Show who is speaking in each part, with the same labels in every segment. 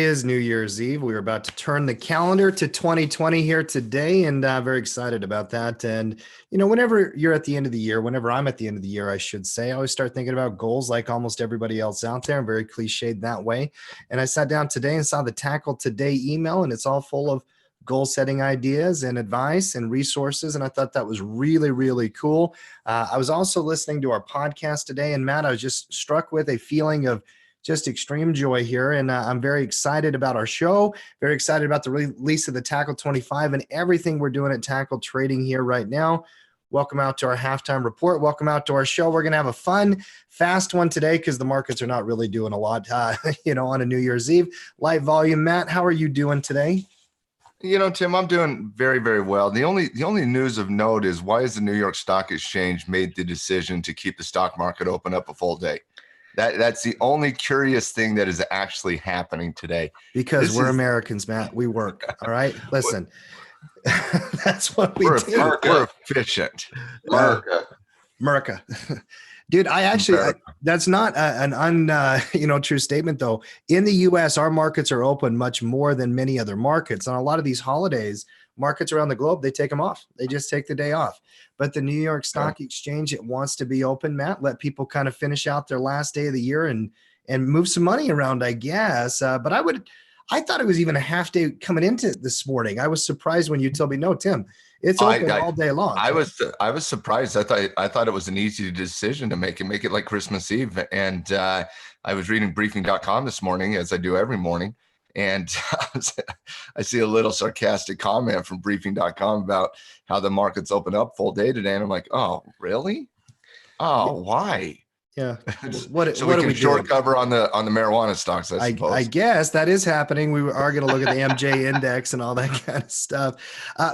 Speaker 1: is New Year's Eve. We're about to turn the calendar to 2020 here today, and very excited about that. And, whenever you're at the end of the year, whenever I'm at the end of the year, I should say, I always start thinking about goals like almost everybody else out there. I'm very cliched that way. And I sat down today and saw the Tackle Today email, and it's all full of goal setting ideas and advice and resources. And I thought that was really, really cool. I was also listening to our podcast today, and Matt, I was just struck with a feeling of just extreme joy here. And I'm very excited about our show, very excited about the release of the Tackle 25 and everything we're doing at Tackle Trading here right now. Welcome out to our halftime report. Welcome out to our show. We're going to have a fun, fast one today because the markets are not really doing a lot, on a New Year's Eve. Light volume. Matt, how are you doing today?
Speaker 2: Tim, I'm doing very, very well. The only news of note is, why has the New York Stock Exchange made the decision to keep the stock market open up a full day? That's the only curious thing that is actually happening today.
Speaker 1: Because we're Americans, Matt. We work. All right. Listen, that's what we do.
Speaker 2: We're efficient.
Speaker 1: America. Dude, that's not an true statement though. In the US, our markets are open much more than many other markets. On a lot of these holidays, markets around the globe, they take them off. They just take the day off. But the New York Stock Exchange, it wants to be open, Matt. Let people kind of finish out their last day of the year and move some money around, I guess. But I thought it was even a half day coming into this morning. I was surprised when you told me, no, Tim, it's open all day long.
Speaker 2: I was surprised. I thought it was an easy decision to make it like Christmas Eve. And I was reading briefing.com this morning, as I do every morning. And I see a little sarcastic comment from briefing.com about how the market's open up full day today. And I'm like, oh, really? Oh, why?
Speaker 1: Yeah.
Speaker 2: So we can short cover on the marijuana stocks, I suppose.
Speaker 1: I guess that is happening. We are going to look at the MJ index and all that kind of stuff.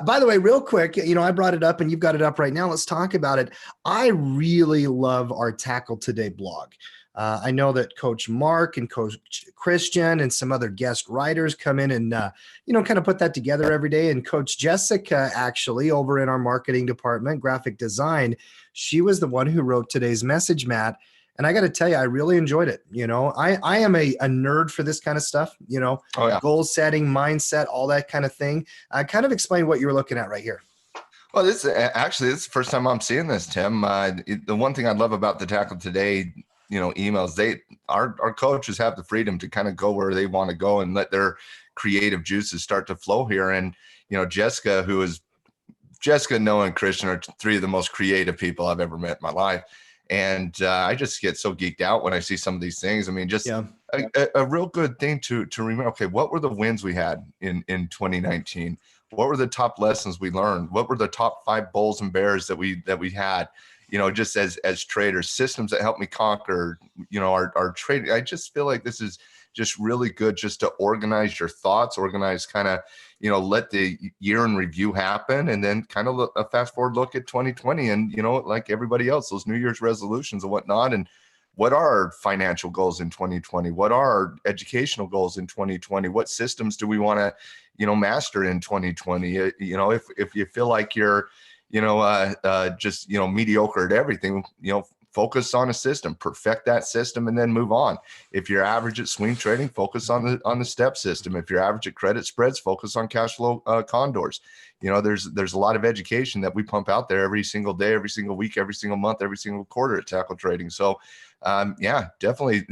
Speaker 1: By the way, real quick, I brought it up and you've got it up right now. Let's talk about it. I really love our Tackle Today blog. I know that Coach Mark and Coach Christian and some other guest writers come in and, kind of put that together every day. And Coach Jessica, actually, over in our marketing department, graphic design, she was the one who wrote today's message, Matt. And I got to tell you, I really enjoyed it. I am a nerd for this kind of stuff, goal setting, mindset, all that kind of thing. Kind of explain what you were looking at right here.
Speaker 2: Well, this is the first time I'm seeing this, Tim. The one thing I love about the Tackle Today emails, our coaches have the freedom to kind of go where they want to go and let their creative juices start to flow here. And, Jessica and Noah and Christian are three of the most creative people I've ever met in my life. And I just get so geeked out when I see some of these things. I mean, just a real good thing to remember. Okay, what were the wins we had in 2019? What were the top lessons we learned? What were the top 5 bulls and bears that we had? Just as traders, systems that help me conquer, our trading. I just feel like this is just really good just to organize your thoughts, organize kind of, let the year in review happen, and then kind of a fast forward look at 2020 and, like everybody else, those New Year's resolutions and whatnot. And what are our financial goals in 2020? What are our educational goals in 2020? What systems do we want to, master in 2020? If you feel like you're, just, mediocre at everything, focus on a system, perfect that system, and then move on. If you're average at swing trading, focus on the step system. If you're average at credit spreads, focus on cash flow condors. There's a lot of education that we pump out there every single day, every single week, every single month, every single quarter at Tackle Trading. So, definitely,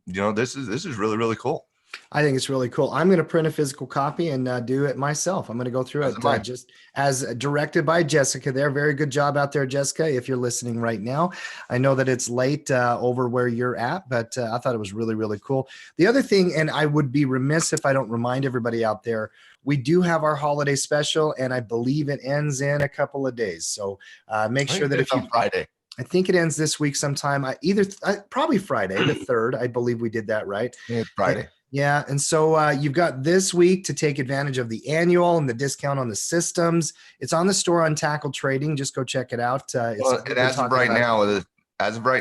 Speaker 2: this is really, really cool.
Speaker 1: I think it's really cool. I'm going to print a physical copy and do it myself. I'm going to go through it just as directed by Jessica there. Very good job out there, Jessica, if you're listening right now. I know that it's late over where you're at, but I thought it was really, really cool. The other thing, and I would be remiss if I don't remind everybody out there, we do have our holiday special, and I believe it ends in a couple of days. So make sure that if you
Speaker 2: Friday.
Speaker 1: I think it ends this week sometime, probably Friday, the 3rd. I believe we did that right.
Speaker 2: Yeah, Friday.
Speaker 1: Yeah. And so you've got this week to take advantage of the annual and the discount on the systems. It's on the store on Tackle Trading. Just go check it out.
Speaker 2: As of right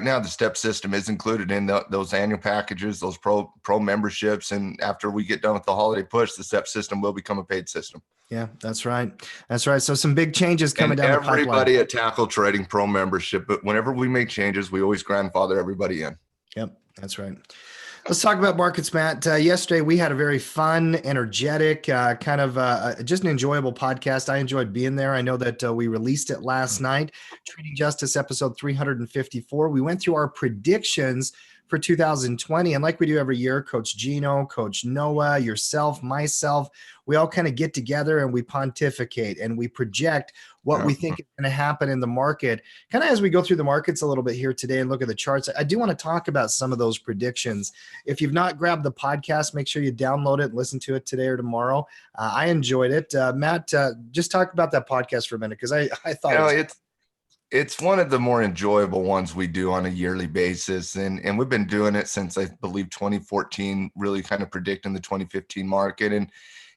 Speaker 2: now, the step system is included in those annual packages, those pro memberships. And after we get done with the holiday push, the step system will become a paid system.
Speaker 1: Yeah, that's right. That's right. So some big changes coming down the pipeline.
Speaker 2: Everybody at Tackle Trading Pro membership, but whenever we make changes, we always grandfather everybody in.
Speaker 1: Yep, that's right. Let's talk about markets, Matt. Yesterday, we had a very fun, energetic, just an enjoyable podcast. I enjoyed being there. I know that we released it last night, Trading Justice episode 354. We went through our predictions for 2020. And like we do every year, Coach Gino, Coach Noah, yourself, myself, we all kind of get together and we pontificate and we project what we think is going to happen in the market. Kind of as we go through the markets a little bit here today and look at the charts, I do want to talk about some of those predictions. If you've not grabbed the podcast, make sure you download it and listen to it today or tomorrow. I enjoyed it. Matt, just talk about that podcast for a minute because I thought
Speaker 2: it's one of the more enjoyable ones we do on a yearly basis. And we've been doing it since I believe 2014, really kind of predicting the 2015 market. And,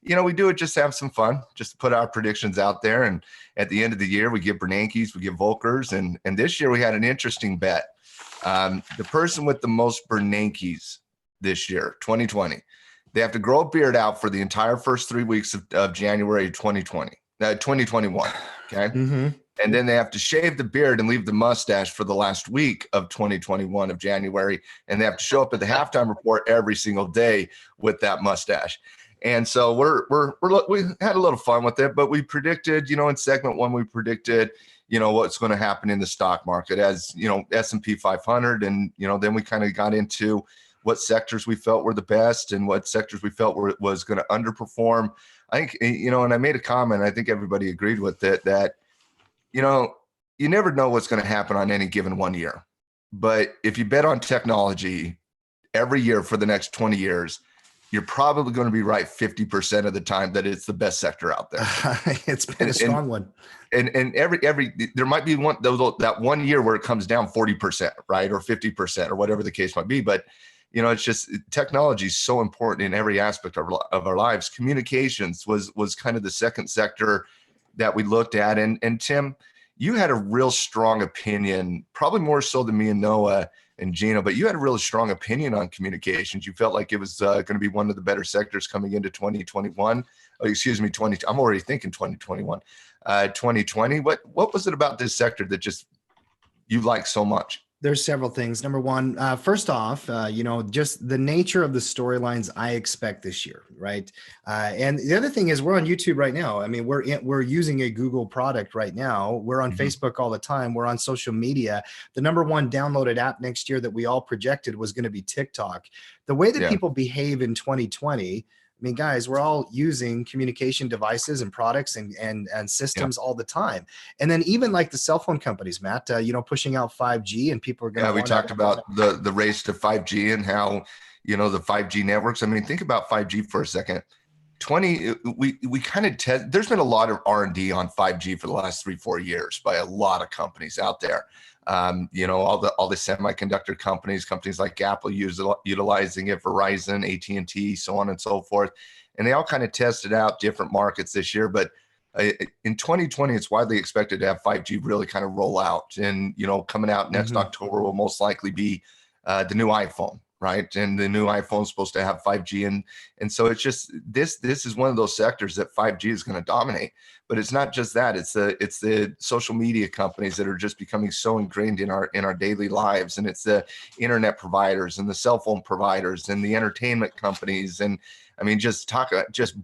Speaker 2: we do it just to have some fun, just to put our predictions out there. And at the end of the year, we give Bernankes, we give Volkers. And this year we had an interesting bet. The person with the most Bernankes this year, 2020, they have to grow a beard out for the entire first 3 weeks of January 2021. Okay.
Speaker 1: Mm-hmm.
Speaker 2: And then they have to shave the beard and leave the mustache for the last week of 2021 of January. And they have to show up at the halftime report every single day with that mustache. And so we had a little fun with it, but we predicted, in segment one, we predicted, what's going to happen in the stock market as, S&P 500. And, then we kind of got into what sectors we felt were the best and what sectors we felt was going to underperform. I think, and I made a comment, I think everybody agreed with it, that, you never know what's going to happen on any given 1 year. But if you bet on technology every year for the next 20 years, you're probably going to be right 50% of the time that it's the best sector out there.
Speaker 1: It's been a strong one.
Speaker 2: And every there might be that 1 year where it comes down 40%, right? Or 50% or whatever the case might be. But it's just technology is so important in every aspect of our lives. Communications was kind of the second sector that we looked at. And Tim, you had a real strong opinion, probably more so than me and Noah and Gino, but you had a really strong opinion on communications. You felt like it was going to be one of the better sectors coming into 2021. Oh, excuse me, I'm already thinking 2021, 2020. What was it about this sector that just you like so much?
Speaker 1: There's several things. Number one, first off, just the nature of the storylines I expect this year, right? And the other thing is we're on YouTube right now. I mean, we're using a Google product right now. We're on Facebook all the time. We're on social media. The number one downloaded app next year that we all projected was going to be TikTok. The way that people behave in 2020, I mean, guys, we're all using communication devices and products and systems all the time. And then even like the cell phone companies, Matt, pushing out 5G and people are going to.
Speaker 2: Yeah, we talked about the race to 5G and how, the 5G networks. I mean, think about 5G for a second. We kind of there's been a lot of R&D on 5G for the last 3-4 years by a lot of companies out there. All the semiconductor companies like Apple utilizing it, Verizon, AT&T, so on and so forth. And they all kind of tested out different markets this year. But in 2020, it's widely expected to have 5G really kind of roll out. And, coming out next October will most likely be the new iPhone. Right. And the new iPhone is supposed to have 5G. And so it's just this is one of those sectors that 5G is going to dominate. But it's not just that. It's the social media companies that are just becoming so ingrained in our daily lives. And it's the internet providers and the cell phone providers and the entertainment companies. And I mean, just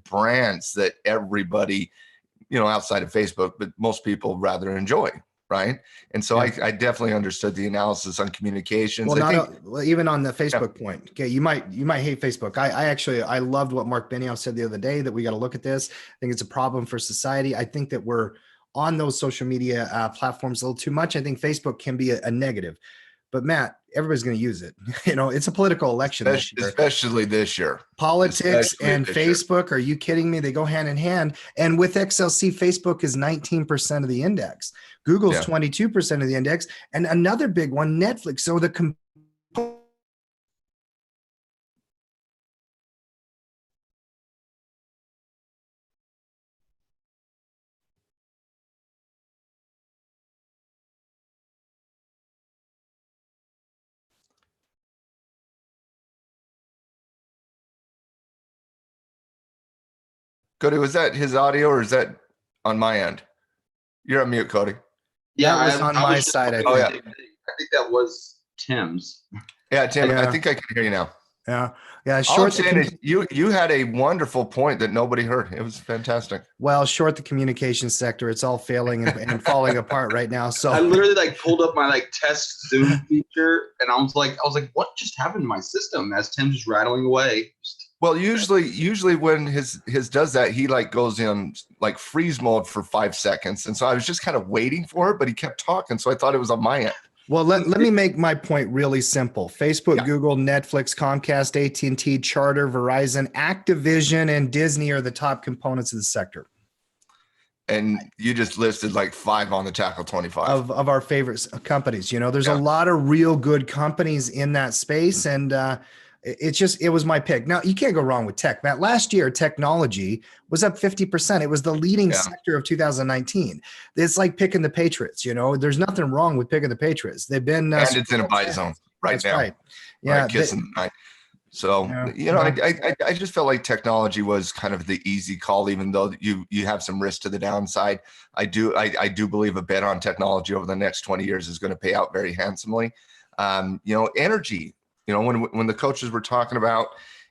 Speaker 2: brands that everybody, outside of Facebook, but most people rather enjoy. Right. And so I definitely understood the analysis on communications.
Speaker 1: Well, even on the Facebook point. Okay. You might hate Facebook. I loved what Mark Benioff said the other day, that we got to look at this. I think it's a problem for society. I think that we're on those social media platforms a little too much. I think Facebook can be a negative. But Matt, everybody's going to use it. It's a political election this year.
Speaker 2: Especially this year.
Speaker 1: Politics and Facebook, are you kidding me? They go hand in hand. And with XLC, Facebook is 19% of the index. Google's 22% of the index. And another big one, Netflix. So the
Speaker 2: Cody, was that his audio or is that on my end? You're on mute, Cody.
Speaker 1: Yeah, that was on my side.
Speaker 3: I think that was Tim's.
Speaker 2: Yeah, Tim, I think I can hear you now.
Speaker 1: Yeah. Yeah.
Speaker 2: All I'm
Speaker 1: Short the
Speaker 2: saying is you had a wonderful point that nobody heard. It was fantastic.
Speaker 1: well, short the communication sector. It's all failing and falling apart right now. So
Speaker 3: I literally like pulled up my like test Zoom feature, and I was like, what just happened to my system? As Tim's just rattling away.
Speaker 2: Well, usually when his does that, he like goes in like freeze mode for 5 seconds. And so I was just kind of waiting for it, but he kept talking. So I thought it was on my end.
Speaker 1: well, let me make my point really simple. Facebook,
Speaker 2: Yeah.
Speaker 1: Google, Netflix, Comcast, AT&T, Charter, Verizon, Activision, and Disney are the top components of the sector.
Speaker 2: And you just listed like 5 on the tackle 25.
Speaker 1: Of our favorite companies. You know, there's
Speaker 2: Yeah.
Speaker 1: a lot of real good companies in that space, and it was my pick. Now you can't go wrong with tech, Matt. Last year, technology was up 50%. It was the leading
Speaker 2: Yeah.
Speaker 1: sector of 2019. It's like picking the Patriots. You know, there's nothing wrong with picking the Patriots. They've been
Speaker 2: And it's in a buy zone right
Speaker 1: That's
Speaker 2: now.
Speaker 1: right. Yeah,
Speaker 2: Right, kissing the night. So,
Speaker 1: Yeah.
Speaker 2: I just felt like technology was kind of the easy call, even though you have some risk to the downside. I do believe a bet on technology over the next 20 years is going to pay out very handsomely. Energy, when the coaches were talking about,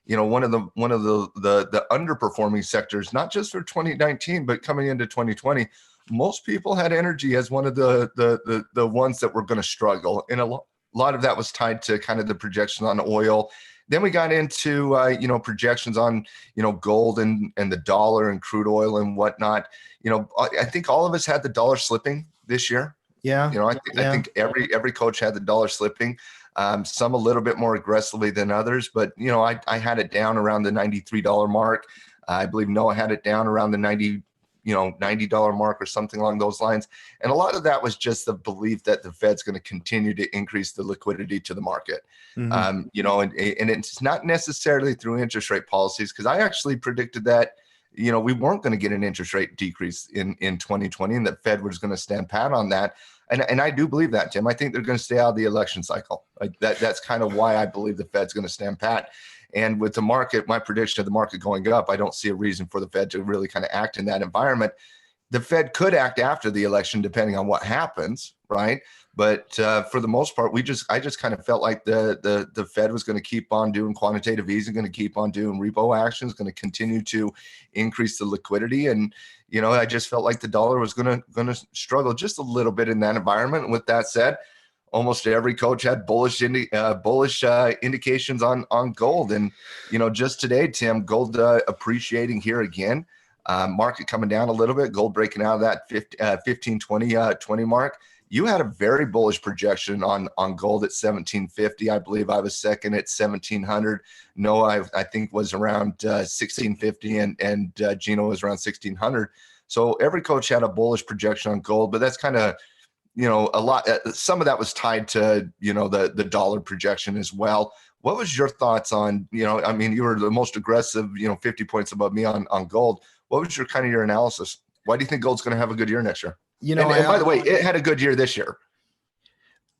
Speaker 2: one of the underperforming sectors, not just for 2019, but coming into 2020, most people had energy as one of the ones that were going to struggle. And a lot of that was tied to kind of the projection on oil. Then we got into, projections on, gold and the dollar and crude oil and whatnot. I think all of us had the dollar slipping this year.
Speaker 1: Yeah.
Speaker 2: I think every coach had the dollar slipping, some a little bit more aggressively than others. But, I had it down around the $93 mark. I believe Noah had it down around the $90 mark or something along those lines. And a lot of that was just the belief that the Fed's going to continue to increase the liquidity to the market.
Speaker 1: Mhm.
Speaker 2: And it's not necessarily through interest rate policies, because I actually predicted that, we weren't going to get an interest rate decrease in 2020, and that Fed was going to stand pat on that. And I do believe that, Tim. I think they're going to stay out of the election cycle. Like that's kind of why I believe the Fed's going to stand pat. And with the market, my prediction of the market going up, I don't see a reason for the Fed to really kind of act in that environment. The Fed could act after the election, depending on what happens, right? But for the most part, I just kind of felt like the Fed was going to keep on doing quantitative easing, going to keep on doing repo actions, going to continue to increase the liquidity. And I just felt like the dollar was going to struggle just a little bit in that environment. And with that said, almost every coach had bullish indications on gold. And just today, Tim, gold appreciating here again. Market coming down a little bit, gold breaking out of that 15-20 mark. You had a very bullish projection on gold at 1750. I believe I was second at 1700. Noah, I think, was around 1650, and Gino was around 1600. So every coach had a bullish projection on gold, but that's kind of, a lot. Some of that was tied to, the dollar projection as well. What was your thoughts on, you were the most aggressive, 50 points above me on gold. What was your analysis? Why do you think gold's going to have a good year next year? And by the way, it had a good year this year.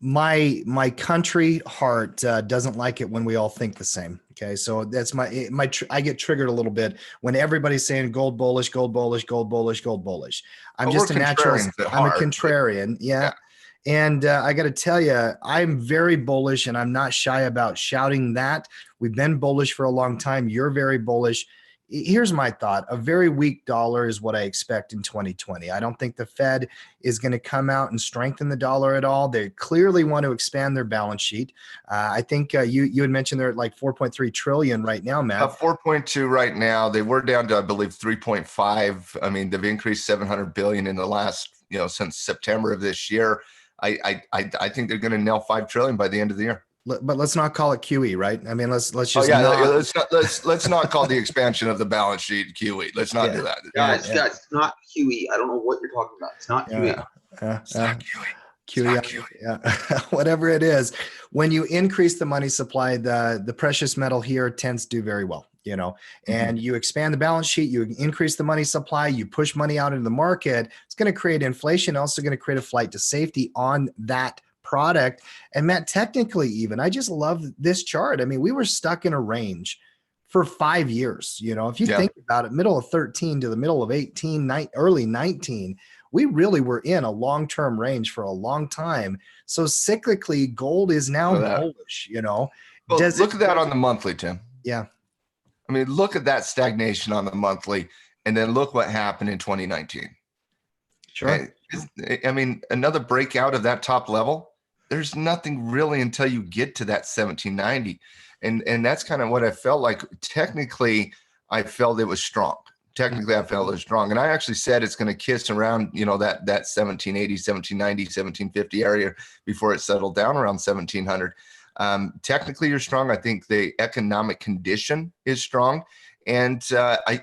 Speaker 1: My country heart doesn't like it when we all think the same. Okay, so that's I get triggered a little bit when everybody's saying gold bullish, gold bullish, gold bullish, gold bullish. I'm just a naturalist. I'm a contrarian. Yeah. And I got to tell you, I'm very bullish, and I'm not shy about shouting that. We've been bullish for a long time. You're very bullish. Here's my thought. A very weak dollar is what I expect in 2020. I don't think the Fed is going to come out and strengthen the dollar at all. They clearly want to expand their balance sheet. I think you had mentioned they're at like 4.3 trillion right now, Matt.
Speaker 2: 4.2 right now. They were down to, I believe, 3.5. I mean, they've increased 700 billion in the last, since September of this year. I think they're going to nail 5 trillion by the end of the year.
Speaker 1: But let's not call it QE, right? I mean, let's just
Speaker 2: let's not call the expansion of the balance sheet QE. Let's not do that.
Speaker 3: Guys, it's not QE. I don't know what you're talking about. It's not QE.
Speaker 2: It's not QE.
Speaker 1: QE, yeah. Whatever it is, when you increase the money supply, the precious metal here tends to do very well, and you expand the balance sheet, you increase the money supply, you push money out into the market. It's going to create inflation, also going to create a flight to safety on that product. And Matt, technically, even I just love this chart. I mean, we were stuck in a range for 5 years. If you think about it, middle of 13 to the middle of 18, early 19, we really were in a long-term range for a long time. So cyclically, gold is now bullish,
Speaker 2: Well,
Speaker 1: Does
Speaker 2: look
Speaker 1: it?
Speaker 2: at that on the monthly, Tim.
Speaker 1: Yeah.
Speaker 2: I mean, look at that stagnation on the monthly, and then look what happened in 2019.
Speaker 1: Sure.
Speaker 2: Okay? I mean, another breakout of that top level, there's nothing really until you get to that 1790. And that's kind of what I felt like. Technically, I felt it was strong. Technically, I felt it was strong. And I actually said it's going to kiss around, that 1780, 1790, 1750 area before it settled down around 1700. Technically, you're strong. I think the economic condition is strong. And I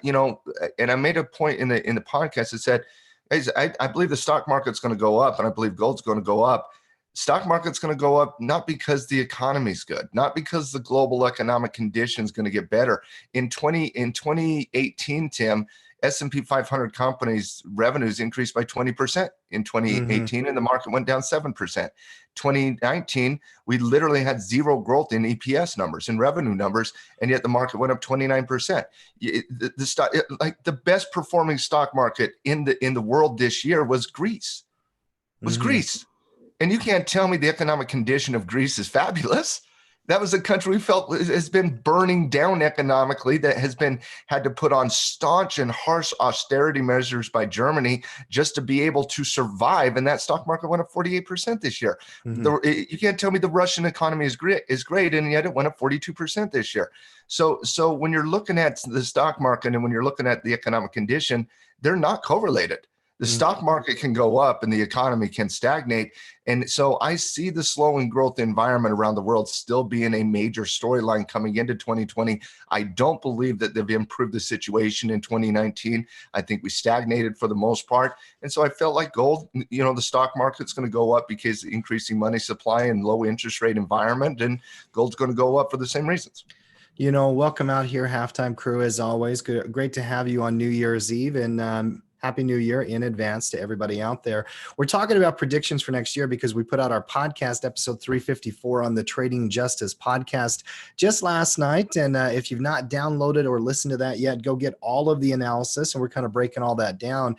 Speaker 2: made a point in the podcast that said, guys, I believe the stock market's going to go up, and I believe gold's going to go up. Stock market's going to go up not because the economy's good, not because the global economic condition is going to get better. In 2018, Tim, S&P 500 companies' revenues increased by 20% in 2018, and the market went down 7%. 2019, we literally had zero growth in EPS numbers and revenue numbers, and yet the market went up 29%. The best performing stock market in the world this year was Greece. Greece. And you can't tell me the economic condition of Greece is fabulous. That was a country we felt has been burning down economically, that has been had to put on staunch and harsh austerity measures by Germany just to be able to survive. And that stock market went up 48% this year. You can't tell me the Russian economy is great, and yet it went up 42% this year. So when you're looking at the stock market and when you're looking at the economic condition, they're not correlated. The stock market can go up and the economy can stagnate. And so I see the slowing growth environment around the world still being a major storyline coming into 2020. I don't believe that they've improved the situation in 2019. I think we stagnated for the most part. And so I felt like gold, the stock market's going to go up because increasing money supply and low interest rate environment, and gold's going to go up for the same reasons.
Speaker 1: Welcome out here, Halftime Crew, as always. Great to have you on New Year's Eve, and Happy New Year in advance to everybody out there. We're talking about predictions for next year because we put out our podcast, episode 354, on the Trading Justice podcast just last night. And if you've not downloaded or listened to that yet, go get all of the analysis. And we're kind of breaking all that down.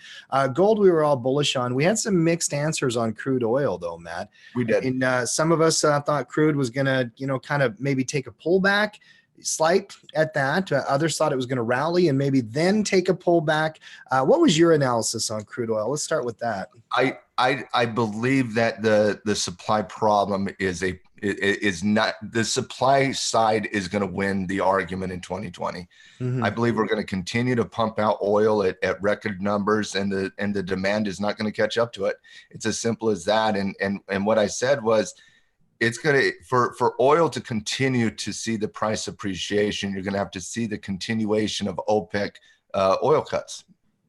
Speaker 1: Gold, we were all bullish on. We had some mixed answers on crude oil, though, Matt.
Speaker 2: We did.
Speaker 1: And some of us thought crude was going to, kind of maybe take a pullback. Slight at that. Others thought it was going to rally and maybe then take a pullback. What was your analysis on crude oil? Let's start with that.
Speaker 2: I believe that the supply problem is not the supply side is going to win the argument in 2020. I believe we're going to continue to pump out oil at record numbers, and the demand is not going to catch up to it. It's as simple as that. And what I said was, it's going to, for oil to continue to see the price appreciation, you're going to have to see the continuation of OPEC oil cuts,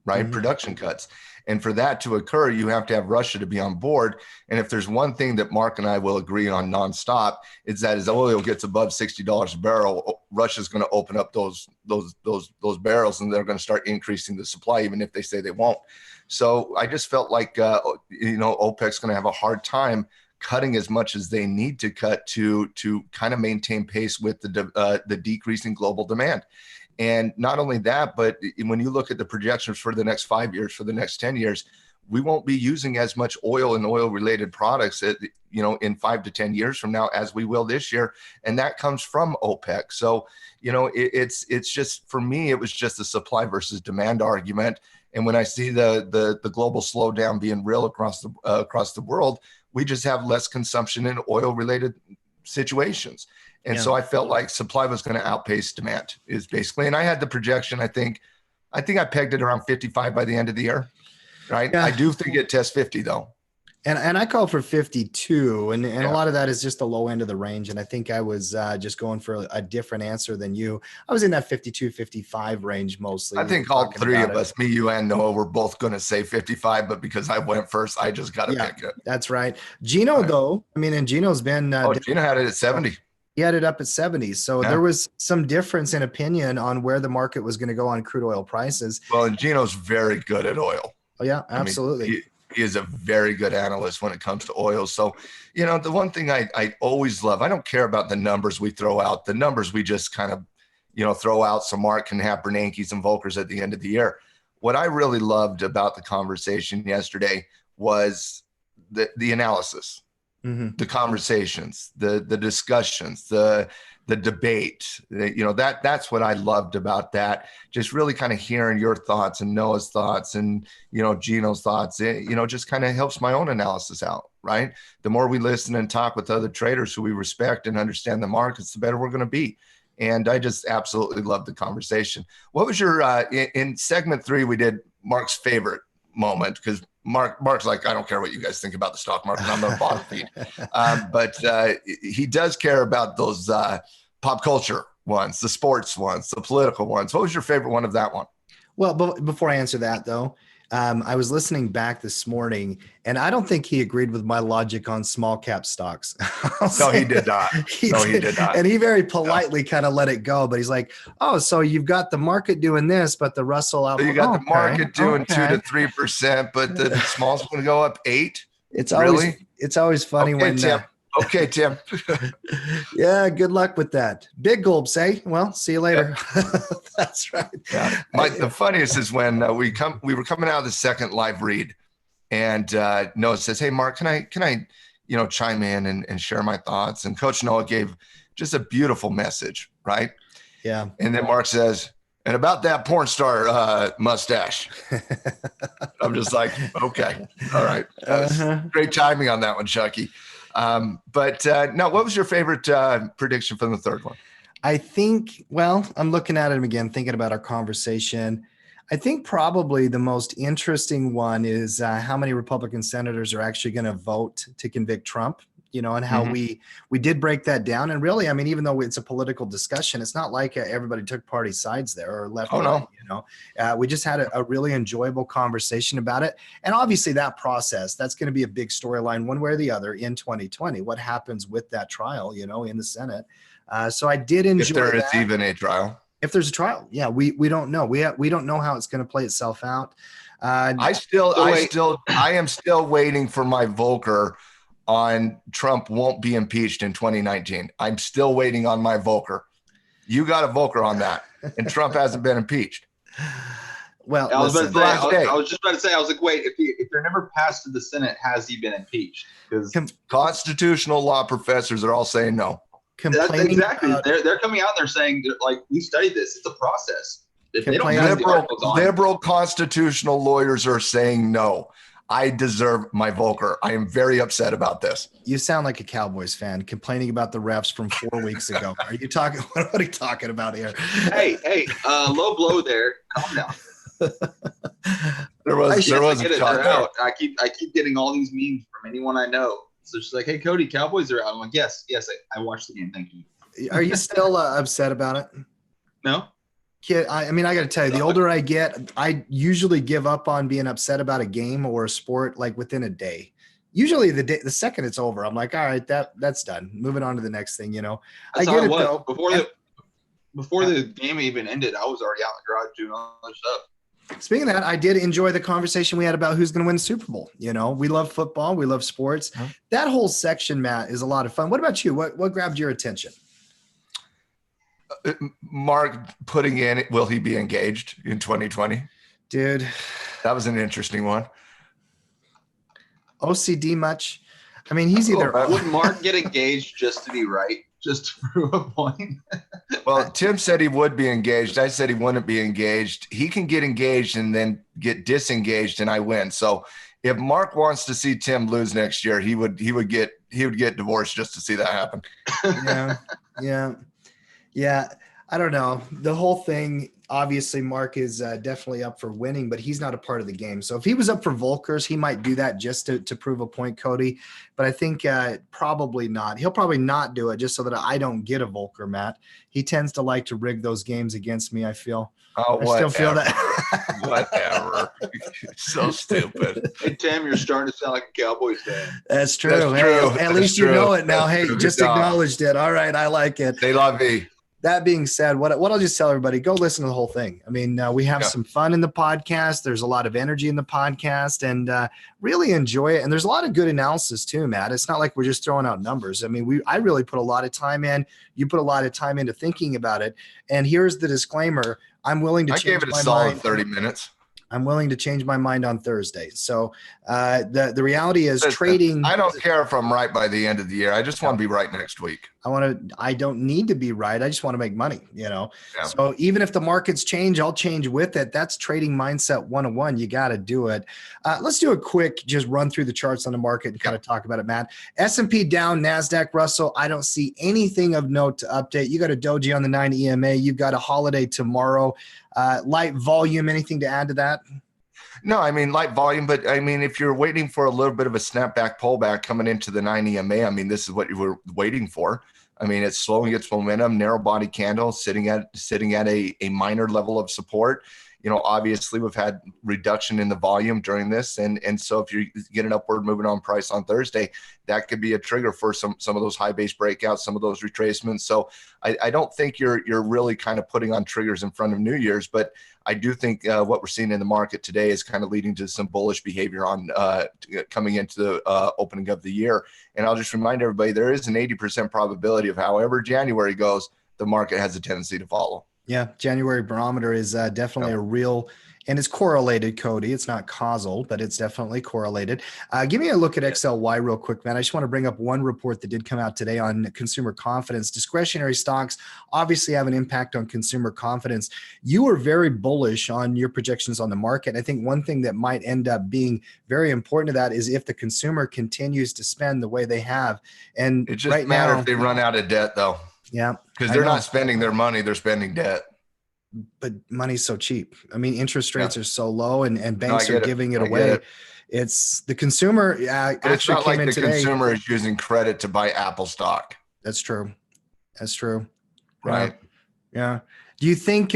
Speaker 2: right? Production cuts. And for that to occur, you have to have Russia to be on board. And if there's one thing that Mark and I will agree on nonstop, it's that as oil gets above $60 a barrel, Russia's going to open up those barrels, and they're going to start increasing the supply, even if they say they won't. So I just felt like, OPEC's going to have a hard time cutting as much as they need to cut to kind of maintain pace with the decreasing global demand. And not only that, but when you look at the projections for the next 5 years, for the next 10 years, we won't be using as much oil and oil related products in 5 to 10 years from now as we will this year. And that comes from OPEC. So, it's just, for me, it was just a supply versus demand argument. And when I see the global slowdown being real across the world, we just have less consumption in oil related situations. And so I felt like supply was going to outpace demand is basically, and I had the projection, I think I pegged it around 55 by the end of the year, right? Yeah. I do think it tests 50 though.
Speaker 1: And I called for 52, and a lot of that is just the low end of the range. And I think I was just going for a different answer than you. I was in that 52, 55 range mostly.
Speaker 2: I think all three of us, me, you, and Noah, were both going to say 55, but because I went first, I just got to pick it.
Speaker 1: That's right. Gino, though, and Gino's been.
Speaker 2: Gino had it at 70.
Speaker 1: He had it up at 70. So there was some difference in opinion on where the market was going to go on crude oil prices.
Speaker 2: Well, and Gino's very good at oil.
Speaker 1: Oh, yeah, absolutely.
Speaker 2: He is a very good analyst when it comes to oil. So, the one thing I always love, I don't care about the numbers we throw out. The numbers we just kind of, throw out so Mark can have Bernankes and Volkers at the end of the year. What I really loved about the conversation yesterday was the analysis. the conversations, the discussions, the debate. That's what I loved about that. Just really kind of hearing your thoughts and Noah's thoughts and Gino's thoughts. Just kind of helps my own analysis out. Right. The more we listen and talk with other traders who we respect and understand the markets, the better we're going to be. And I just absolutely love the conversation. What was your in segment 3? We did Mark's favorite moment, because Mark's like, I don't care what you guys think about the stock market. I'm a bottom feed. But he does care about those pop culture ones, the sports ones, the political ones. What was your favorite one of that one?
Speaker 1: Well, before I answer that, though, I was listening back this morning, and I don't think he agreed with my logic on small cap stocks.
Speaker 2: No, he did not. He did not.
Speaker 1: And he very politely kind of let it go. But he's like, "Oh, so you've got the market doing this, but the Russell out."
Speaker 2: So you got the market doing 2 to 3%, but the small's going to go up 8%.
Speaker 1: It's always funny when.
Speaker 2: Tim. Okay, Tim.
Speaker 1: Yeah, good luck with that. Big gulps, eh? Well, see you later. That's right.
Speaker 2: Yeah. The funniest is when we were coming out of the second live read, and Noah says, "Hey, Mark, can I chime in and share my thoughts?" And Coach Noah gave just a beautiful message, right?
Speaker 1: Yeah.
Speaker 2: And then Mark says, "And about that porn star mustache." I'm just like, okay, all right. Great timing on that one, Chucky. But now, what was your favorite prediction from the third one?
Speaker 1: I think, well, I'm looking at it again, thinking about our conversation. I think probably the most interesting one is how many Republican senators are actually going to vote to convict Trump, and how we did break that down. And really, I mean, even though it's a political discussion, it's not like everybody took party sides there or left.
Speaker 2: Oh,
Speaker 1: no. We just had a really enjoyable conversation about it. And obviously that process, that's going to be a big storyline one way or the other in 2020. What happens with that trial, in the Senate. So I did enjoy
Speaker 2: if there is
Speaker 1: that.
Speaker 2: even a trial.
Speaker 1: If there's a trial. Yeah, we don't know. We don't know how it's going to play itself out.
Speaker 2: I am still waiting for my Volcker on Trump won't be impeached in 2019. I'm still waiting on my Volcker. You got a Volcker on that, and Trump hasn't been impeached.
Speaker 1: Well,
Speaker 3: I was just about to say, I was like, wait, if they're never passed to the Senate, has he been impeached? Because
Speaker 2: constitutional law professors are all saying no.
Speaker 3: Exactly. They're coming out and they're saying, like, we studied this. It's a process. If they don't
Speaker 2: liberal constitutional lawyers are saying no. I deserve my Volcker. I am very upset about this.
Speaker 1: You sound like a Cowboys fan complaining about the refs from 4 weeks ago. Are you talking? What are you talking about here?
Speaker 3: Hey, low blow there. Calm down.
Speaker 2: There was a shot there.
Speaker 3: I keep getting all these memes from anyone I know. So she's like, "Hey, Cody, Cowboys are out." I'm like, "Yes, I watched the game. Thank you."
Speaker 1: Are you still upset about it?
Speaker 3: No.
Speaker 1: Kid, I mean, I got to tell you, the older I get, I usually give up on being upset about a game or a sport like within a day. Usually the second it's over, I'm like, all right, that's done. Moving on to the next thing,
Speaker 3: That's
Speaker 1: I get it though.
Speaker 3: Before the game even ended, I was already out in the garage doing all that stuff.
Speaker 1: Speaking of that, I did enjoy the conversation we had about who's going to win the Super Bowl. We love football. We love sports.
Speaker 2: Huh?
Speaker 1: That whole section, Matt, is a lot of fun. What about you? What grabbed your attention?
Speaker 2: Mark putting in, will he be engaged in 2020?
Speaker 1: Dude.
Speaker 2: That was an interesting one.
Speaker 1: OCD much? I mean, he's either.
Speaker 3: Would Mark get engaged just to be right? Just to prove a point?
Speaker 2: Well, Tim said he would be engaged. I said he wouldn't be engaged. He can get engaged and then get disengaged, and I win. So if Mark wants to see Tim lose next year, he would get divorced just to see that happen.
Speaker 1: Yeah. I don't know. The whole thing, obviously, Mark is definitely up for winning, but he's not a part of the game. So if he was up for Volkers, he might do that just to prove a point, Cody. But I think probably not. He'll probably not do it just so that I don't get a Volker, Matt. He tends to like to rig those games against me, I feel.
Speaker 2: Oh,
Speaker 1: I still feel that.
Speaker 2: Whatever. So stupid.
Speaker 3: Hey, Tim, you're starting to sound like a Cowboys fan.
Speaker 1: That's true. At least you know it now. Hey, just acknowledged it. All right. I like it.
Speaker 2: They love me.
Speaker 1: That being said, what I'll just tell everybody, go listen to the whole thing. I mean, we have some fun in the podcast. There's a lot of energy in the podcast, and really enjoy it. And there's a lot of good analysis too, Matt. It's not like we're just throwing out numbers. I mean, I really put a lot of time in. You put a lot of time into thinking about it. And here's the disclaimer. I'm willing to change my mind.
Speaker 2: I gave it a solid 30 minutes.
Speaker 1: I'm willing to change my mind on Thursday. So the reality is
Speaker 2: Listen,
Speaker 1: trading.
Speaker 2: I don't care if I'm right by the end of the year. I just want to be right next week.
Speaker 1: I don't need to be right. I just want to make money,
Speaker 2: Yeah.
Speaker 1: So even if the markets change, I'll change with it. That's trading mindset 101. You got to do it. Let's do a quick, just run through the charts on the market and kind of talk about it, Matt. S&P down, NASDAQ, Russell. I don't see anything of note to update. You got a doji on the 9 EMA. You've got a holiday tomorrow. Light volume, anything to add to that?
Speaker 2: No, I mean, light volume, but I mean, if you're waiting for a little bit of a snapback pullback coming into the 9 EMA, I mean, this is what you were waiting for. I mean, it's slowing its momentum, narrow body candle sitting at a minor level of support. Obviously we've had reduction in the volume during this. And so if you get an upward movement on price on Thursday, that could be a trigger for some of those high base breakouts, some of those retracements. So I don't think you're really kind of putting on triggers in front of New Year's, but I do think what we're seeing in the market today is kind of leading to some bullish behavior on coming into the opening of the year. And I'll just remind everybody, there is an 80% probability of however January goes, the market has a tendency to follow.
Speaker 1: Yeah, January barometer is definitely a real, and it's correlated, Cody. It's not causal, but it's definitely correlated. Give me a look at XLY real quick, man. I just want to bring up one report that did come out today on consumer confidence. Discretionary stocks obviously have an impact on consumer confidence. You were very bullish on your projections on the market. I think one thing that might end up being very important to that is if the consumer continues to spend the way they have. And
Speaker 2: it just matters if they run out of debt, though.
Speaker 1: Yeah.
Speaker 2: Because they're not spending their money, they're spending debt.
Speaker 1: But money's so cheap. I mean, interest rates are so low and banks are giving it away. It's the consumer actually
Speaker 2: it's not
Speaker 1: came
Speaker 2: like
Speaker 1: in
Speaker 2: the
Speaker 1: today.
Speaker 2: Consumer is using credit to buy Apple stock.
Speaker 1: That's true. That's true.
Speaker 2: Right.
Speaker 1: Yeah. Do you think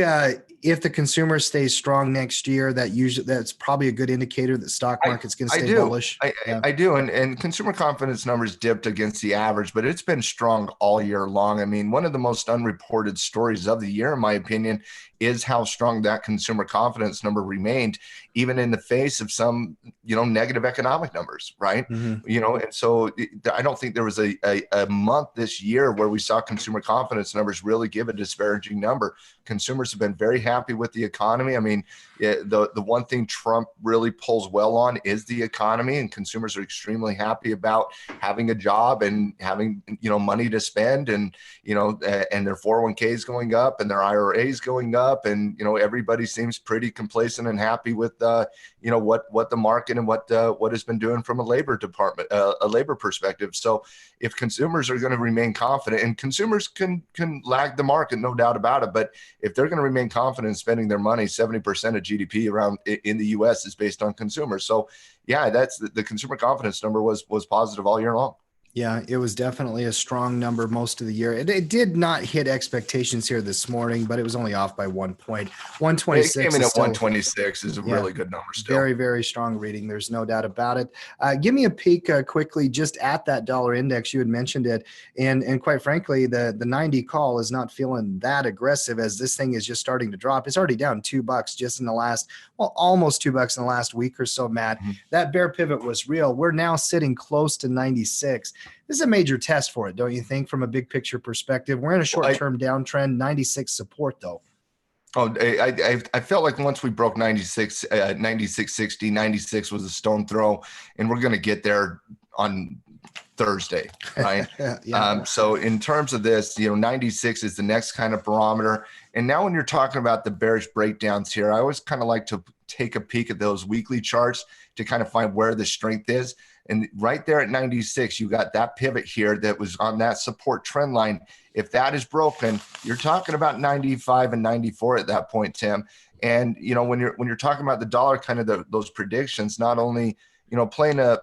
Speaker 1: if the consumer stays strong next year, that's probably a good indicator that stock market's going to stay bullish?
Speaker 2: I do. And consumer confidence numbers dipped against the average, but it's been strong all year long. I mean, one of the most unreported stories of the year, in my opinion, is how strong that consumer confidence number remained, even in the face of some, negative economic numbers, right?
Speaker 1: Mm-hmm.
Speaker 2: And so I don't think there was a month this year where we saw consumer confidence numbers really give a disparaging number. Consumers have been very happy with the economy. I mean, the one thing Trump really pulls well on is the economy, and consumers are extremely happy about having a job and having, money to spend, and, and their 401ks going up and their IRAs going up. And, everybody seems pretty complacent and happy with, what the market and what has been doing from a labor perspective. So if consumers are going to remain confident, and consumers can lag the market, no doubt about it, but if they're going to remain confident in spending their money, 70% of GDP around in the US is based on consumers. So yeah, that's the consumer confidence number was positive all year long.
Speaker 1: Yeah, it was definitely a strong number most of the year. It did not hit expectations here this morning, but it was only off by 1 point. 126.
Speaker 2: It came in at 126 is a really good number still.
Speaker 1: Very, very strong reading. There's no doubt about it. Give me a peek quickly just at that dollar index. You had mentioned it. And quite frankly, the 90 call is not feeling that aggressive as this thing is just starting to drop. It's already down $2 just in the last, almost $2 in the last week or so, Matt. Mm-hmm. That bear pivot was real. We're now sitting close to 96. This is a major test for it, don't you think, from a big picture perspective? We're in a short-term downtrend, 96 support, though.
Speaker 2: Oh, I felt like once we broke 96, 96.60, 96 was a stone throw, and we're going to get there on Thursday, right?
Speaker 1: Yeah.
Speaker 2: So in terms of this, 96 is the next kind of barometer. And now when you're talking about the bearish breakdowns here, I always kind of like to take a peek at those weekly charts to kind of find where the strength is. And right there at 96, you got that pivot here that was on that support trend line. If that is broken, you're talking about 95 and 94 at that point, Tim. And when you're talking about the dollar, kind of those predictions, not only playing a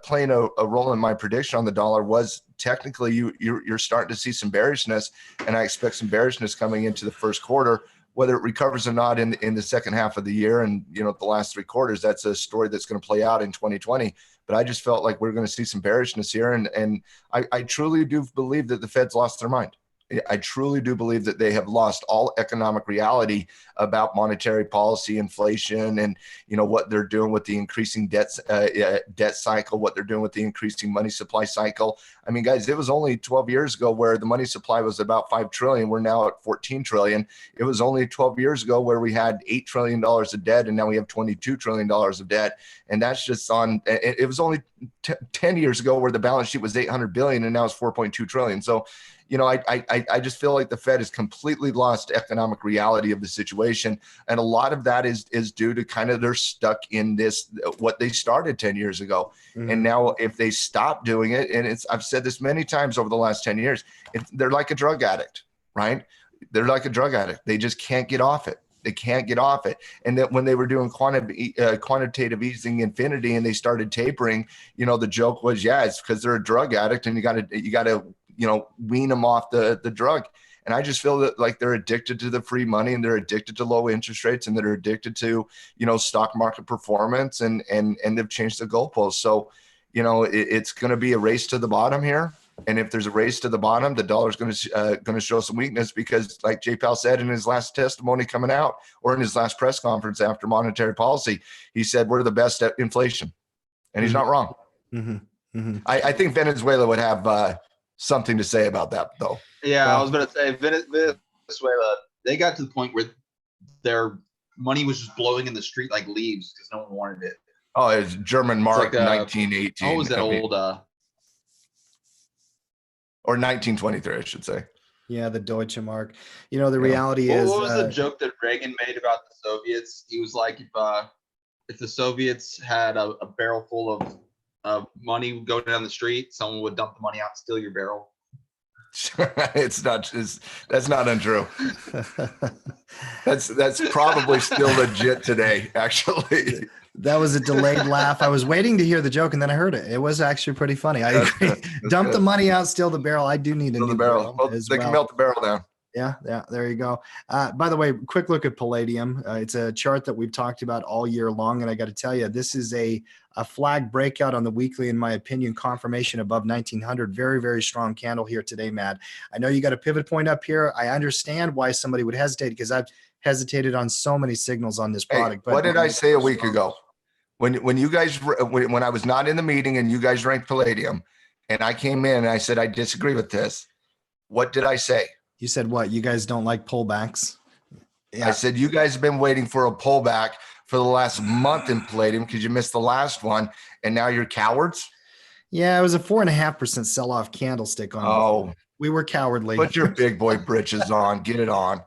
Speaker 2: role in my prediction on the dollar was technically you're starting to see some bearishness, and I expect some bearishness coming into the first quarter. Whether it recovers or not in the second half of the year and the last 3 quarters, that's a story that's going to play out in 2020. But I just felt like we're going to see some bearishness here, and I truly do believe that the Fed's lost their mind. I truly do believe that they have lost all economic reality about monetary policy, inflation, and what they're doing with the increasing debt cycle, what they're doing with the increasing money supply cycle. I mean, guys, it was only 12 years ago where the money supply was about 5 trillion. We're now at 14 trillion. It was only 12 years ago where we had $8 trillion of debt, and now we have $22 trillion of debt. And that's just on. It was only 10 years ago where the balance sheet was 800 billion, and now it's 4.2 trillion. So, I just feel like the Fed has completely lost economic reality of the situation. And a lot of that is due to kind of they're stuck in this, what they started 10 years ago.
Speaker 1: Mhm.
Speaker 2: And now if they stop doing it, and I've said this many times over the last 10 years, they're like a drug addict, right? They're like a drug addict. They just can't get off it. They can't get off it. And that when they were doing quantitative easing infinity and they started tapering, the joke was, yeah, it's because they're a drug addict and you got to wean them off the drug. And I just feel that like they're addicted to the free money, and they're addicted to low interest rates, and they're addicted to, stock market performance, and they've changed the goalposts. So, it's going to be a race to the bottom here. And if there's a race to the bottom, the dollar's going to show some weakness, because like Jay Powell said in his last testimony coming out, or in his last press conference after monetary policy, he said, we're the best at inflation. And he's not wrong.
Speaker 1: Mm-hmm. Mm-hmm.
Speaker 2: I think Venezuela would have something to say about that, though.
Speaker 3: Yeah,
Speaker 1: Well,
Speaker 3: I was going to say Venezuela, they got to the point where their money was just blowing in the street like leaves because no one wanted it.
Speaker 2: Oh, it's German mark,
Speaker 3: like,
Speaker 2: 1918.
Speaker 3: What was that old?
Speaker 2: Or 1923, I should say.
Speaker 1: Yeah, the Deutsche Mark. The reality is.
Speaker 3: What was the joke that Reagan made about the Soviets? He was like, if the Soviets had a barrel full of money go down the street, someone would dump the money out and steal your barrel.
Speaker 2: That's not untrue. That's probably still legit today, actually.
Speaker 1: That was a delayed laugh. I was waiting to hear the joke, and then I heard it. It was actually pretty funny. I agree. Dump the money out, steal the barrel. I do need a new barrel.
Speaker 2: Well, they can melt the barrel down.
Speaker 1: Yeah, there you go. By the way, quick look at palladium. It's a chart that we've talked about all year long, and I got to tell you, this is a flag breakout on the weekly, in my opinion, confirmation above 1900. Very, very strong candle here today, Matt. I know you got a pivot point up here. I understand why somebody would hesitate, because I've hesitated on so many signals on this product.
Speaker 2: Hey, what did I say a week ago? When I was not in the meeting and you guys ranked palladium, and I came in and I said I disagree with this, what did I say?
Speaker 1: You said what? You guys don't like pullbacks? Yeah.
Speaker 2: I said you guys have been waiting for a pullback for the last month in palladium because you missed the last one, and now you're cowards.
Speaker 1: Yeah, it was a 4.5% sell-off candlestick on.
Speaker 2: Oh,
Speaker 1: we were cowardly.
Speaker 2: Put your big boy britches on. Get it on.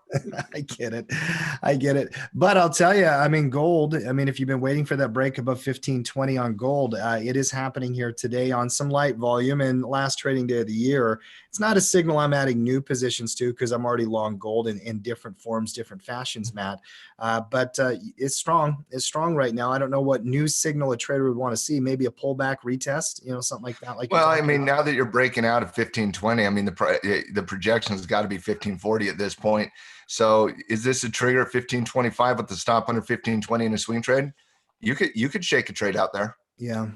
Speaker 1: I get it. But I'll tell you, I mean, gold, if you've been waiting for that break above 1520 on gold, it is happening here today on some light volume, and last trading day of the year. It's not a signal I'm adding new positions to, because I'm already long gold in different forms, different fashions, Matt. But it's strong. It's strong right now. I don't know what new signal a trader would want to see. Maybe a pullback retest, something like that.
Speaker 2: Now that you're breaking out of 1520, the projection has got to be 1540 at this point. So is this a trigger at 1525 with the stop under 1520 in a swing trade? You could shake a trade out there.
Speaker 1: Yeah.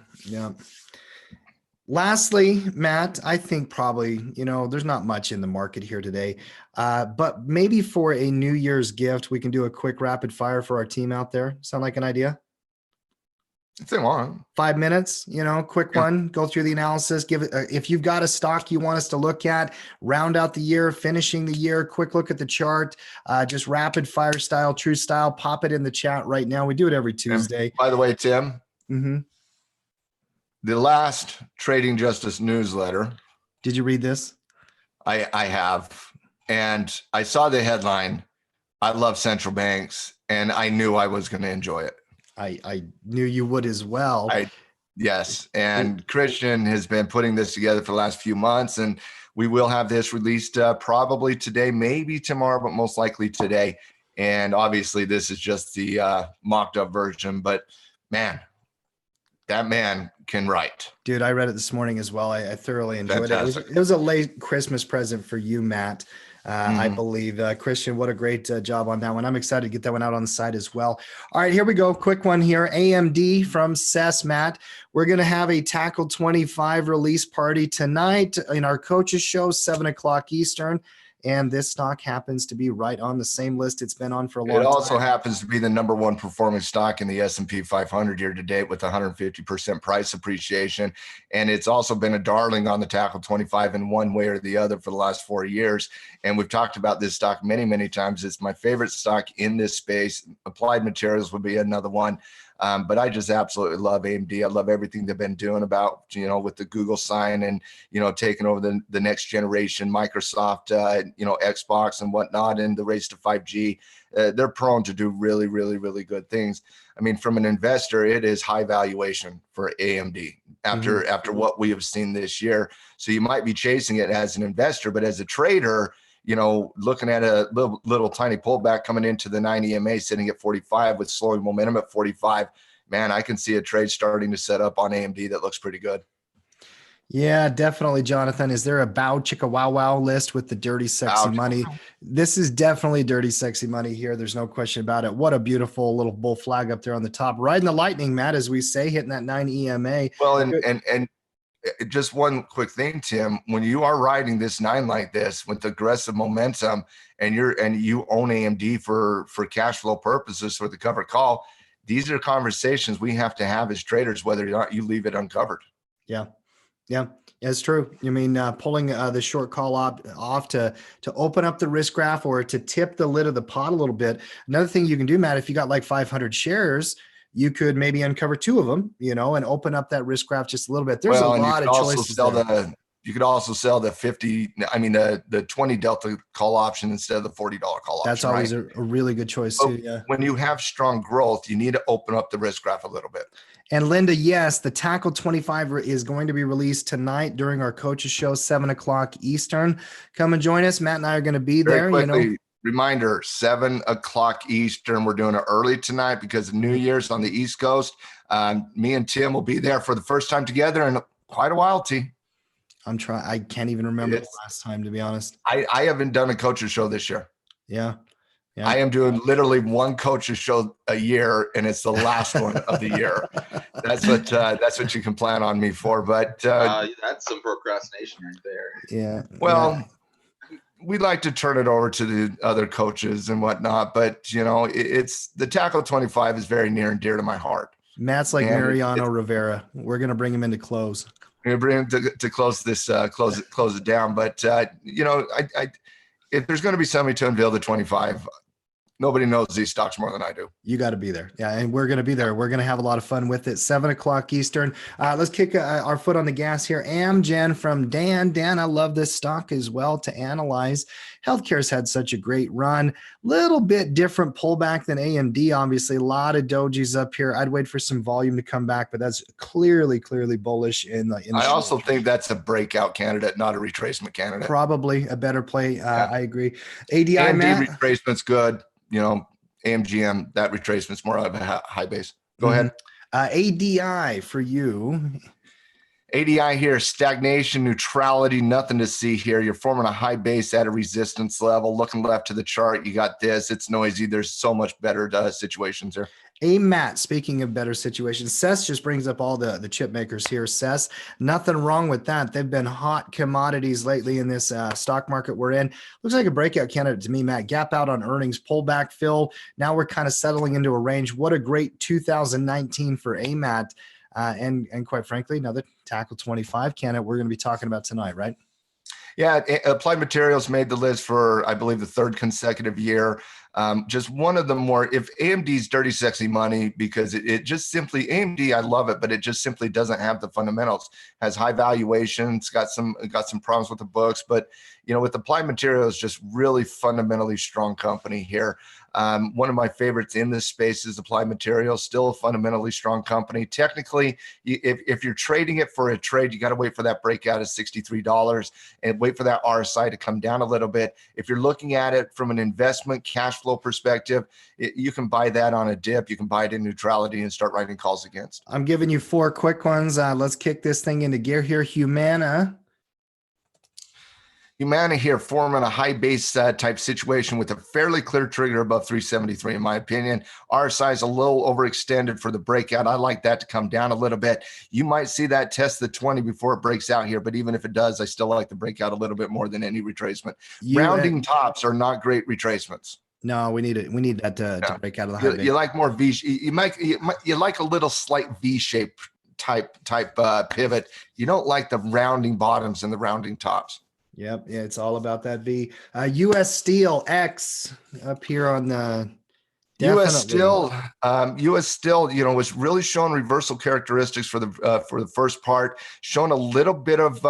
Speaker 1: Lastly, Matt, I think probably, there's not much in the market here today, but maybe for a New Year's gift, we can do a quick rapid fire for our team out there. Sound like an idea?
Speaker 2: If they want
Speaker 1: 5 minutes, quick one, go through the analysis, give it, if you've got a stock you want us to look at, round out the year, finishing the year, quick look at the chart, just rapid fire style, true style, pop it in the chat right now. We do it every Tuesday.
Speaker 2: By the way, Tim, the last Trading Justice newsletter.
Speaker 1: Did you read this?
Speaker 2: I have, and I saw the headline. I love central banks, and I knew I was going to enjoy it.
Speaker 1: I knew you would as well.
Speaker 2: Yes. And Christian has been putting this together for the last few months, and we will have this released probably today, maybe tomorrow, but most likely today. And obviously this is just the mocked up version, but man, that man can write.
Speaker 1: Dude, I read it this morning as well. I thoroughly enjoyed
Speaker 2: Fantastic.
Speaker 1: it. It was a late Christmas present for you, Matt. I believe. Christian, what a great job on that one. I'm excited to get that one out on the site as well. All right, here we go. Quick one here. AMD from Cess, Matt. We're going to have a Tackle 25 release party tonight in our coaches show, 7 o'clock Eastern. And this stock happens to be right on the same list it's been on for a long
Speaker 2: It
Speaker 1: time.
Speaker 2: also happens to be the #1 performing stock in the S&P 500 year to date with 150% price appreciation. And it's also been a darling on the Tackle 25 in one way or the other for the last 4 years. And we've talked about this stock many, many times. It's my favorite stock in this space. Applied Materials would be another one. But I just absolutely love AMD. I love everything they've been doing about, with the Google sign and, taking over the next generation, Microsoft, Xbox and whatnot, and the race to 5G. They're prone to do really, really, really good things. I mean, from an investor, it is high valuation for AMD after what we have seen this year. So you might be chasing it as an investor, but as a trader, looking at a little tiny pullback coming into the 9 EMA sitting at 45 with slowing momentum at 45, man, I can see a trade starting to set up on AMD that looks pretty good.
Speaker 1: Yeah, definitely, Jonathan. Is there a bow chicka wow wow list with the dirty sexy money? This is definitely dirty sexy money here. There's no question about it. What a beautiful little bull flag up there on the top, riding the lightning, Matt, as we say, hitting that 9 EMA.
Speaker 2: Well, and just one quick thing, Tim, when you are riding this 9 like this with aggressive momentum and you own AMD for cash flow purposes for the covered call, these are conversations we have to have as traders, whether or not you leave it uncovered.
Speaker 1: Yeah, it's true. I mean, pulling the short call off to open up the risk graph or to tip the lid of the pot a little bit. Another thing you can do, Matt, if you got like 500 shares, you could maybe uncover 2 of them, and open up that risk graph just a little bit. There's a lot of choices there.
Speaker 2: You could also sell the the 20 Delta call option instead of the $40 call option.
Speaker 1: That's always a really good choice too. Yeah.
Speaker 2: When you have strong growth, you need to open up the risk graph a little bit.
Speaker 1: And Linda, yes, the Tackle 25 is going to be released tonight during our coaches show, 7:00 Eastern. Come and join us. Matt and I are going to be there.
Speaker 2: Very quickly, reminder, 7:00 Eastern. We're doing it early tonight because of New Year's on the East Coast. Me and Tim will be there for the first time together in quite a while, T.
Speaker 1: I can't even remember the last time, to be honest.
Speaker 2: I haven't done a coaches show this year.
Speaker 1: Yeah.
Speaker 2: I am doing literally one coaches show a year, and it's the last one of the year. That's what you can plan on me for. But
Speaker 3: that's some procrastination right there.
Speaker 1: Yeah.
Speaker 2: Well, we like to turn it over to the other coaches and whatnot, but it's the Tackle 25 is very near and dear to my heart.
Speaker 1: Matt's like Mariano Rivera. We're gonna bring him into close.
Speaker 2: We're gonna bring him to close this, close it down. But if there's going to be somebody to unveil the 25. Nobody knows these stocks more than I do.
Speaker 1: You got to be there. Yeah. And we're going to be there. We're going to have a lot of fun with it. 7:00 Eastern. Let's kick our foot on the gas here. Amgen from Dan. Dan, I love this stock as well to analyze. Healthcare's had such a great run. Little bit different pullback than AMD. Obviously, a lot of dojis up here. I'd wait for some volume to come back, but that's clearly bullish in the
Speaker 2: I also think that's a breakout candidate, not a retracement candidate.
Speaker 1: Probably a better play. I agree. ADI,
Speaker 2: AMD
Speaker 1: Matt?
Speaker 2: retracement's good. AMGM, that retracement's more of a high base. Go ahead.
Speaker 1: ADI for you.
Speaker 2: ADI here, stagnation, neutrality, nothing to see here. You're forming a high base at a resistance level. Looking left to the chart, you got this. It's noisy. There's so much better situations here.
Speaker 1: Matt, speaking of better situations, Sess just brings up all the chip makers here. Sess, nothing wrong with that. They've been hot commodities lately in this stock market we're in. Looks like a breakout candidate to me, Matt. Gap out on earnings, pullback fill. Now we're kind of settling into a range. What a great 2019 for AMAT. And quite frankly, another Tackle 25 candidate we're going to be talking about tonight, right?
Speaker 2: Yeah, Applied Materials made the list for, I believe, the 3rd consecutive year. Just one of the more, if AMD's dirty, sexy money, because it just simply, AMD, I love it, but it just simply doesn't have the fundamentals. Has high valuations, got some problems with the books, but with Applied Materials, just really fundamentally strong company here. One of my favorites in this space is Applied Materials, still a fundamentally strong company. Technically, if you're trading it for a trade, you got to wait for that breakout of $63 and wait for that RSI to come down a little bit. If you're looking at it from an investment cash flow perspective, you can buy that on a dip. You can buy it in neutrality and start writing calls against.
Speaker 1: I'm giving you 4 quick ones. Let's kick this thing into gear here. Humana.
Speaker 2: Humana here forming a high base type situation with a fairly clear trigger above 373, in my opinion. RSI is a little overextended for the breakout. I like that to come down a little bit. You might see that test the 20 before it breaks out here, but even if it does, I still like the breakout a little bit more than any retracement. Rounding tops are not great retracements.
Speaker 1: No, we need it. We need that to break out of the high base.
Speaker 2: You like more V. You like a little slight V shape type pivot. You don't like the rounding bottoms and the rounding tops.
Speaker 1: Yep. Yeah, it's all about that V. US Steel X up here on the
Speaker 2: U.S. Steel, was really showing reversal characteristics for the first part, showing a little bit of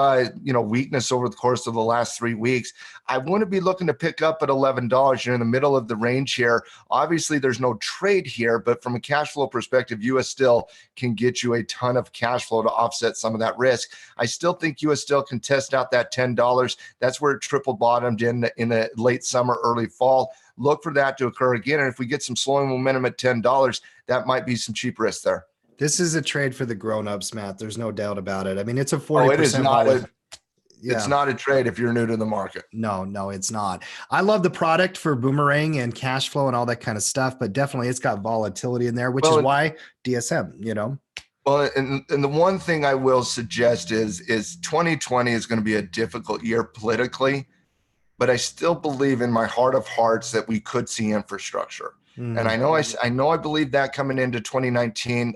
Speaker 2: weakness over the course of the last 3 weeks. I wouldn't be looking to pick up at $11. You're in the middle of the range here. Obviously, there's no trade here, but from a cash flow perspective, U.S. Steel can get you a ton of cash flow to offset some of that risk. I still think U.S. Steel can test out that $10. That's where it triple bottomed in the late summer, early fall. Look for that to occur again. And if we get some slowing momentum at $10, that might be some cheap risk there.
Speaker 1: This is a trade for the grown-ups, Matt. There's no doubt about it. I mean, it's a 40%.
Speaker 2: It is not It's not a trade if you're new to the market.
Speaker 1: No, it's not. I love the product for boomerang and cash flow and all that kind of stuff, but definitely it's got volatility in there, which is why DSM,
Speaker 2: Well, and the one thing I will suggest is 2020 is going to be a difficult year politically, but I still believe in my heart of hearts that we could see infrastructure. Mm-hmm. And I know I believe that coming into 2019.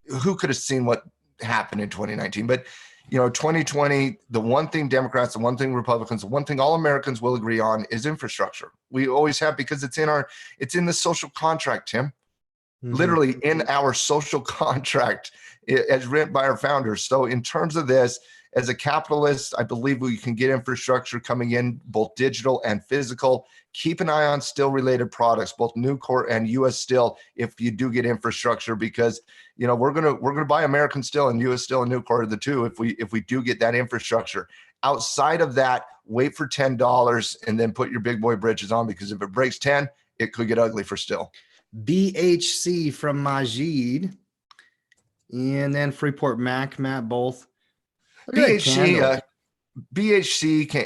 Speaker 2: Who could have seen what happened in 2019? But 2020, the one thing Democrats, the one thing Republicans, the one thing all Americans will agree on is infrastructure. We always have, because it's in the social contract, Tim. Mm-hmm. Literally in our social contract as written by our founders. So in terms of this, as a capitalist, I believe we can get infrastructure coming in, both digital and physical. Keep an eye on steel-related products, both Nucor and U.S. Steel, if you do get infrastructure, because we're gonna buy American Steel, and U.S. Steel and Nucor are the two if we do get that infrastructure. Outside of that, wait for $10 and then put your big boy britches on, because if it breaks 10, it could get ugly for Steel.
Speaker 1: BHC from Majid, and then Freeport Mac, Matt, both.
Speaker 2: BHC,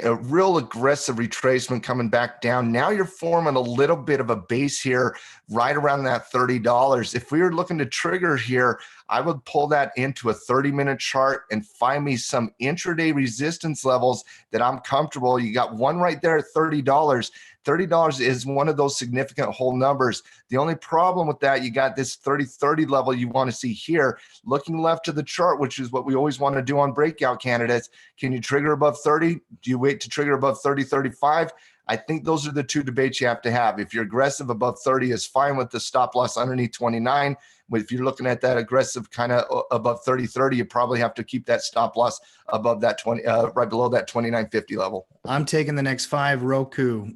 Speaker 2: a real aggressive retracement coming back down. Now you're forming a little bit of a base here right around that $30. If we were looking to trigger here, I would pull that into a 30-minute chart and find me some intraday resistance levels that I'm comfortable. You got one right there at $30. $30 is one of those significant whole numbers. The only problem with that, you got this 30-30 level you want to see here. Looking left to the chart, which is what we always want to do on breakout candidates. Can you trigger above 30? Do you wait to trigger above 30, 35? I think those are the two debates you have to have. If you're aggressive above 30 is fine with the stop loss underneath 29. But if you're looking at that aggressive kind of above 30, you probably have to keep that stop loss above that 20, right below that 29.50 level.
Speaker 1: I'm taking the next 5, Roku.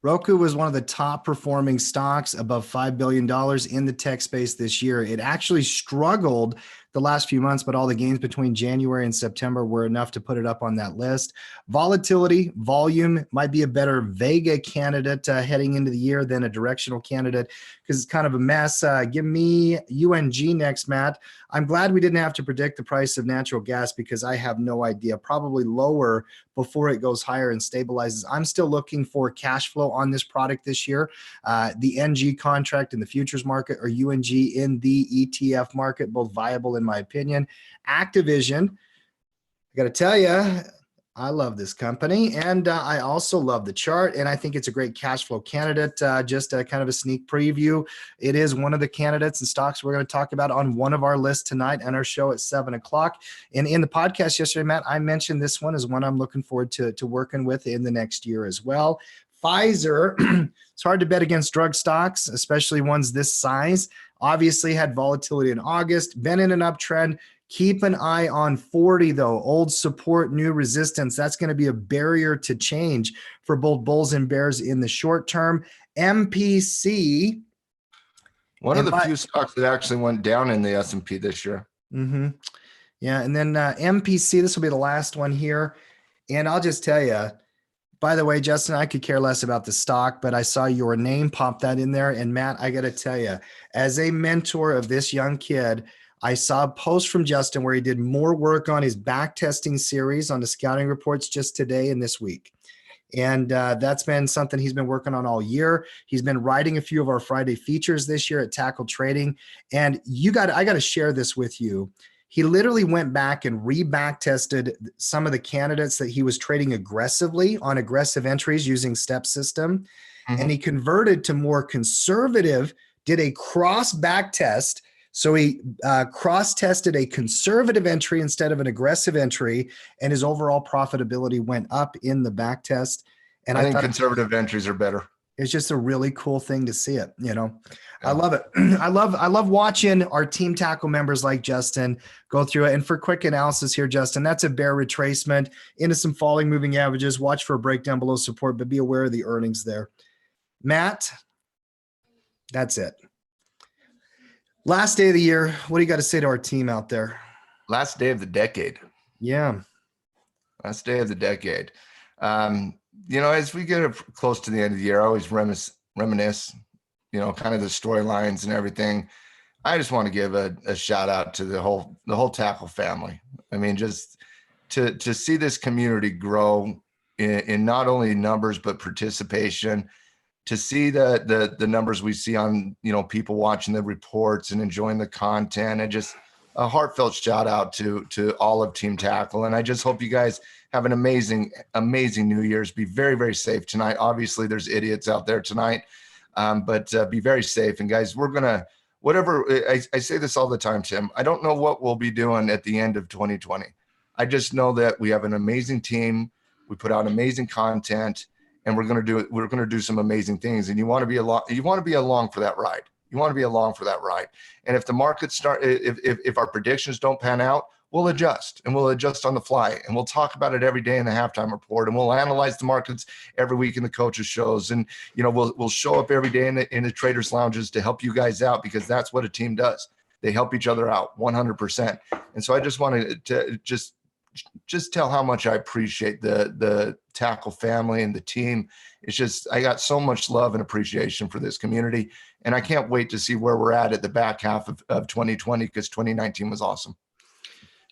Speaker 1: Roku was one of the top performing stocks above $5 billion in the tech space this year. It actually struggled the last few months, but all the gains between January and September were enough to put it up on that list. Volatility, volume might be a better Vega candidate heading into the year than a directional candidate, because it's kind of a mess. Give me UNG next, Matt. I'm glad we didn't have to predict the price of natural gas, because I have no idea. Probably lower before it goes higher and stabilizes. I'm still looking for cash flow on this product this year. The NG contract in the futures market, or UNG in the ETF market, both viable in my opinion. Activision, I got to tell you, I love this company, and I also love the chart, and I think it's a great cash flow candidate. Just a kind of a sneak preview. It is one of the candidates and stocks we're going to talk about on one of our lists tonight and our show at 7 o'clock. And in the podcast yesterday, Matt, I mentioned this one as one I'm looking forward to working with in the next year as well. Pfizer, it's hard to bet against drug stocks, especially ones this size. Obviously had volatility in August, been in an uptrend. Keep an eye on 40, though. Old support, new resistance. That's going to be a barrier to change for both bulls and bears in the short term. MPC.
Speaker 2: One of the few stocks that actually went down in the S&P this year.
Speaker 1: Mm-hmm. Yeah, and then MPC, this will be the last one here. And I'll just tell you, by the way, Justin, I could care less about the stock, but I saw your name pop that in there. And Matt, I got to tell you, as a mentor of this young kid, I saw a post from Justin where he did more work on his back testing series on the scouting reports just today and this week. And that's been something he's been working on all year. He's been writing a few of our Friday features this year at Tackle Trading. And I got to share this with you. He literally went back and re-back tested some of the candidates that he was trading aggressively on aggressive entries using step system.
Speaker 2: Mhm.
Speaker 1: And he converted to more conservative, did a cross back test. So he cross-tested a conservative entry instead of an aggressive entry, and his overall profitability went up in the back test. And
Speaker 2: I think
Speaker 1: thought
Speaker 2: conservative entries are better.
Speaker 1: it's just a really cool thing to see it. You know,
Speaker 2: Yeah.
Speaker 1: I love it. I love watching our team tackle members like Justin go through it. And for quick analysis here, Justin, that's a bear retracement into some falling moving averages. Watch for a breakdown below support, but be aware of the earnings there. Matt, that's it. Last day of the year, what do you got to say to our team out there?
Speaker 2: Last day of the decade.
Speaker 1: Yeah.
Speaker 2: Last day of the decade. As we get close to the end of the year, I always reminisce, kind of the storylines and everything. I just want to give a shout out to the whole tackle family. I mean, just to see this community grow in not only numbers, but participation, to see the numbers we see on, people watching the reports and enjoying the content, and just a heartfelt shout out to all of Team Tackle. And I just hope you guys have an amazing New Year's. Be very, very safe tonight. Obviously there's idiots out there tonight, but be very safe. And guys, we're going to, whatever, I say this all the time, Tim, I don't know what we'll be doing at the end of 2020. I just know that we have an amazing team. We put out amazing content, and we're going to do some amazing things. And you want to be along for that ride. You want to be along for that ride. And if the markets if our predictions don't pan out, we'll adjust, and we'll adjust on the fly, and we'll talk about it every day in the halftime report, and we'll analyze the markets every week in the coaches shows. And, we'll show up every day in the traders lounges to help you guys out, because that's what a team does. They help each other out 100%. And so I just wanted to just tell how much I appreciate the tackle family and the team. It's just, I got so much love and appreciation for this community, and I can't wait to see where we're at the back half of 2020, because 2019 was awesome.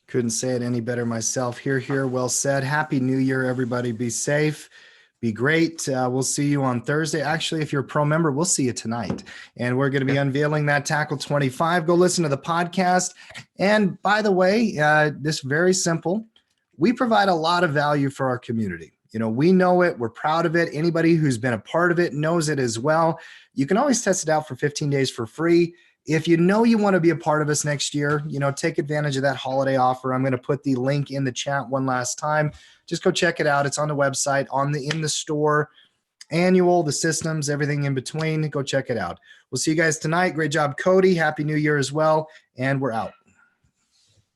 Speaker 1: Couldn't say it any better myself. Here. Well said. Happy New Year, everybody. Be safe. Be great. We'll see you on Thursday. Actually, if you're a pro member, we'll see you tonight. And we're going to be unveiling that Tackle 25. Go listen to the podcast. And by the way, this very simple. We provide a lot of value for our community. We know it. We're proud of it. Anybody who's been a part of it knows it as well. You can always test it out for 15 days for free. If you want to be a part of us next year, take advantage of that holiday offer. I'm going to put the link in the chat one last time. Just go check it out. It's on the website, in the store, annual, the systems, everything in between. Go check it out. We'll see you guys tonight. Great job, Cody. Happy New Year as well. And we're out.